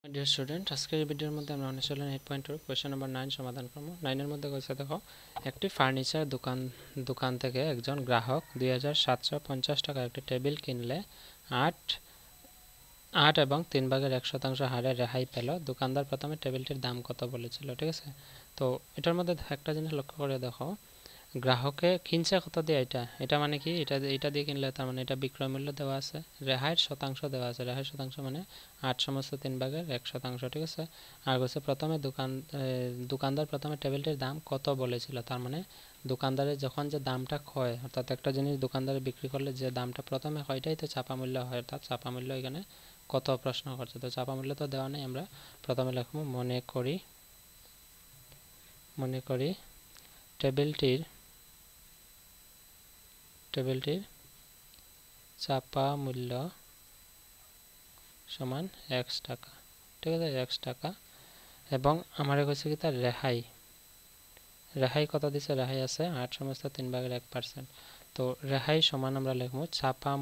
Dear student, আজকের ভিডিওর মধ্যে আমরা অনুশীলন 8.2 কোয়েশ্চেন নাম্বার 9 সমাধান করব। 9 এর মধ্যে কইছে দেখো, একটি ফার্নিচার দোকান থেকে একজন গ্রাহক 2750 টাকা একটি টেবিল কিনলে 8 এবং 3/1 হারে রেহাই পেল। দোকানদার প্রথমে টেবিলটির দাম কত বলেছিল, ঠিক আছে? তো এটার মধ্যে একটা জিনিস লক্ষ্য করে দেখো, গ্রাহকে কিনছে কত দিয়ে, এটা মানে কি, এটা দিয়ে কিনলে তার মানে এটা বিক্রয় মূল্য দেওয়া আছে, রেহাইয়ের শতাংশ দেওয়া আছে। রেহাইয়ের শতাংশ মানে 8/3/1, ঠিক আছে? আর হচ্ছে প্রথমে দোকানদার প্রথমে টেবিলটির দাম কত বলেছিল, তার মানে দোকানদারের যখন যে দামটা হয়, অর্থাৎ একটা জিনিস দোকানদারে বিক্রি করলে যে দামটা প্রথমে হয় এটাই তো চাপা মূল্য হয়, অর্থাৎ চাপা মূল্য এখানে কত প্রশ্ন করছে। তো চাপা মূল্য তো দেওয়া নেই, আমরা প্রথমে লিখব মনে করি টেবিলটির চাপা মূল্য সমান x টাকা, ঠিক আছে? x টাকা। এবং আমার হচ্ছে কি তার রেহাই কত দিছে, রেহাই আছে 8/3/1%। তো রেহাই সমান আমরা লিখব চাপা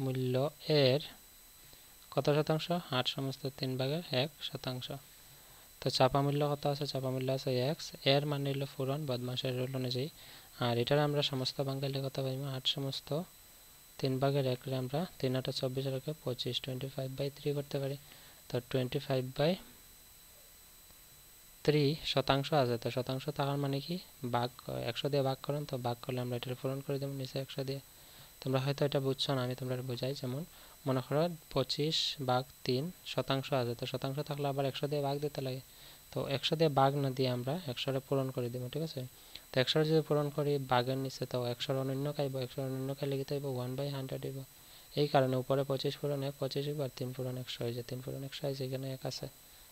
মূল্য এর কত শতাংশ, 8/3/1%। তো চাপা মূল্য কত আছে, চাপা মূল্য আছে x, এর মানে হলো ফুরন বদমাশের রুল অনুযায়ী। আর এটার আমরা সমস্ত বাঙালি কত পাইব, 8/3/1 আমরা 3/8 রেখে 25 25/3 করতে পারি। তো 25/3 শতাংশ আছে। তো শতাংশ থাকার মানে কি, ভাগ 100 দিয়ে ভাগ করেন, তো ভাগ করলে আমরা এটা পূরণ করে দেবো নিচে 100 দিয়ে। তোমরা হয়তো এটা বুঝছো না, আমি তোমরা বোঝাই। যেমন মনে করো 25/3 শতাংশ আছে, তো শতাংশ থাকলে আবার 100 দিয়ে ভাগ দিতে লাগে। তো 100 দিয়ে ভাগ না দিয়ে আমরা 100 পূরণ করে দেবো, ঠিক আছে? তো 100 যদি পূরণ করি ভাগের নিচে, তো 100 অনন্য খাইব, 100 অনন্য খাইলে কি থাকবে 1/100 হইব। এই কারণে উপরে 25 পূরণ 1 25 হইব, আর 3 পূরণ 100 হয়ে যায়, 3 পূরণ 100 হয়েছে, এখানে 1 আছে।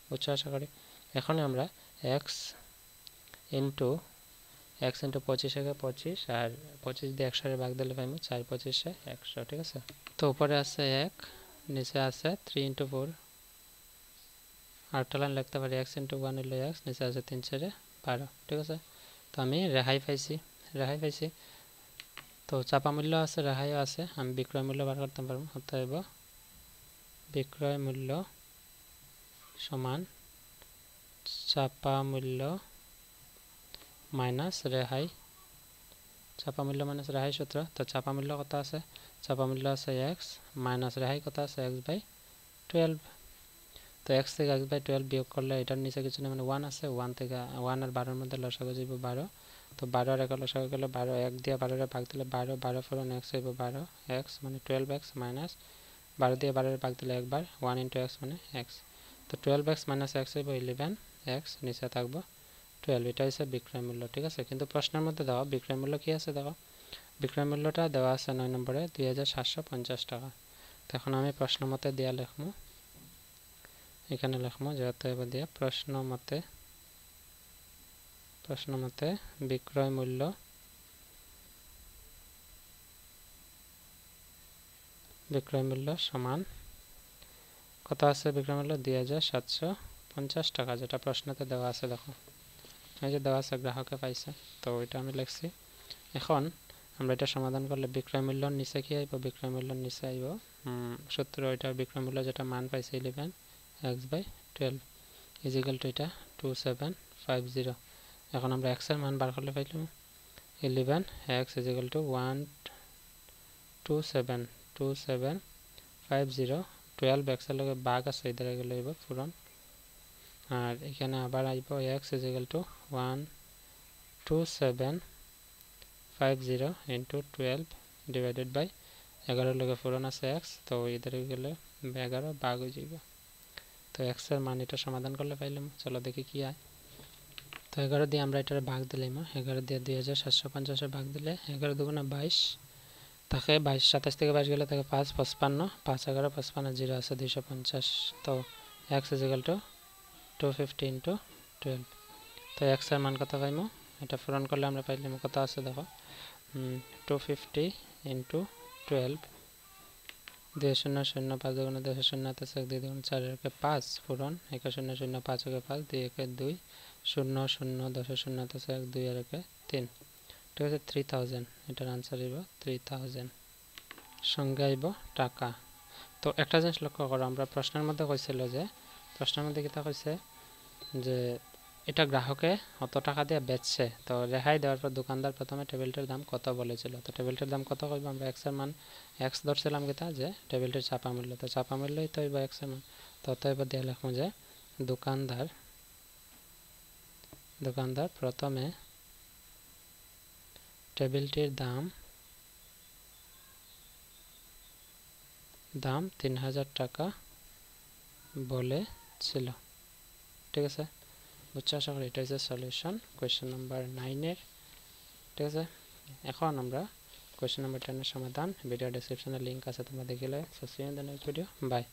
বুঝছো আশা করি। এখন আমরা x ইন্টু 25 একে 25, আর 25 দিয়ে 100 ভাগ দিলে পাইব 4 25 100, ঠিক আছে? তো উপরে আছে 1, নিচে আছে 3 × 4, আরেকটা লাইন লিখতে পারি x × 1 হলো x, নিচে আছে 3 4 12, ঠিক আছে? তো আমি রেহাই পাইছি। তো চাপা মূল্য আছে, রেহাইও আছে, আমি বিক্রয় মূল্য বার করতে পারবো। অতএব বিক্রয় মূল্য সমান চাপা মূল্য মাইনাস রেহাই, চাপা মূল্য মাইনাস রেহাই সূত্র। তো চাপা মূল্য কত আছে, চাপা মূল্য আছে x, মাইনাস রেহাই কত আছে x/12। তো x থেকে x/12 বিয়োগ করলে এটার নিচে কিছু না, মানে 1 আছে, 1 থেকে 1 আর 12 মধ্যে লসাগু যাইব 12। তো 12 আর 1 লসাগু গেলে 12, 1 দিয়ে 12 ভাগ দিলে 12, 12 পূরণ x হইব 12x, মানে 12x মাইনাস 12 দিয়ে 12 ভাগ দিলে একবার 1 × x মানে x। তো 12x মাইনাস x হইব 11x, নিচে থাকবো 12। এটা হচ্ছে বিক্রয় মূল্য, ঠিক আছে? কিন্তু প্রশ্নের মধ্যে দেওয়া বিক্রয় মূল্য কি আছে দেখো, বিক্রয় মূল্যটা দেওয়া আছে 9 নম্বরে 2750 টাকা। তো এখন আমি প্রশ্ন মতে দিয়া লিখবো, এখানে লিখবো যে অতএব দিয়া প্রশ্ন মতে বিক্রয় মূল্য সমান কত আছে, বিক্রয় মূল্য 2750 টাকা, যেটা প্রশ্নতে দেওয়া আছে। দেখো এই যে দেওয়া আছে, গ্রাহকে পাইছে, তো এটা আমি লিখছি। এখন আমরা এটা সমাধান করলে বিক্রয় মূল্যর নিচে কি আইব, বিক্রয় মূল্যর নিচে আইব সূত্র, এটা বিক্রয় মূল্য যেটা মান পাইছে 11x/12 ইজিক্যাল টু এটা 2750। এখন আমরা x এর মান বার করলে পাইলাম 11x ইজিক্যাল টু 12750। 12x এর লগে ভাগ আছে, এদের গেলে আইব পূরণ, আর এখানে আবার আইব x equal to 12750 into 12 divided by 11 লগে পূরণ আছে x, তো এদের গেলে 11 ভাগ হয়ে যাবে। তো x এর মান এটা সমাধান করলে পাইলাম। চলো দেখি কি হয়। তো 11 দিয়ে আমরা এটার ভাগ দিলাম, 11 দিয়ে 2750 ভাগ দিলে 11 দুগুণে 22 থাকে, 22 27 থেকে 22 গেলে থাকে 5 55, 5 11 55, 0 আছে 250। তো x ইজিক্যাল টু 250 ইন্টু 12। তো x এর মান কত পাইমো, এটা পূরণ করলে আমরা পাইলাম কত আছে দেখো, 250 ইন্টু 12, 2 0 0 5 দুগুণে 2 0 আছে 1 2 দুগুণে 4 একে 5 পূরণ 1 0 0 5 একে 5 2 একে 2 0 0 10 0 আছে 1 2 আর একে 3, ঠিক আছে? 3000, এটার আনসার হইব 3000। সঙ্গে আইব টাকা। তো একটা জিনিস লক্ষ্য করো, আমরা প্রশ্নের মধ্যে কইছিল যে প্রশ্নের মধ্যে কিতা কইছে যে এটা গ্রাহকে অত টাকা দিয়ে বেচছে, তো রেহাই দেওয়ার পর দোকানদার প্রথমে টেবিলটির দাম কত বলেছিল। তো টেবিলটির দাম কত কইব, আমরা এক্স এর মান এক্স ধরছিলাম কিতা যে টেবিলটির চাপা মূল্য, তো চাপা মূল্যই তো হইব এক্স এর মান। তো অতএব দিয়ে লিখবো যে দোকানদার প্রথমে টেবিলটির দাম 3000 টাকা বলেছিল। ঠিক আছে, বুঝছো? আশা করি এটা হচ্ছে সলিউশন কোয়েশ্চেন নাম্বার 9 এর। ঠিক আছে, এখন আমরা কোয়েশ্চেন নাম্বার 10 এর সমাধান, ভিডিও ডেসক্রিপশনে লিঙ্ক আছে, তোমরা দেখলে। So see you in the next video, by.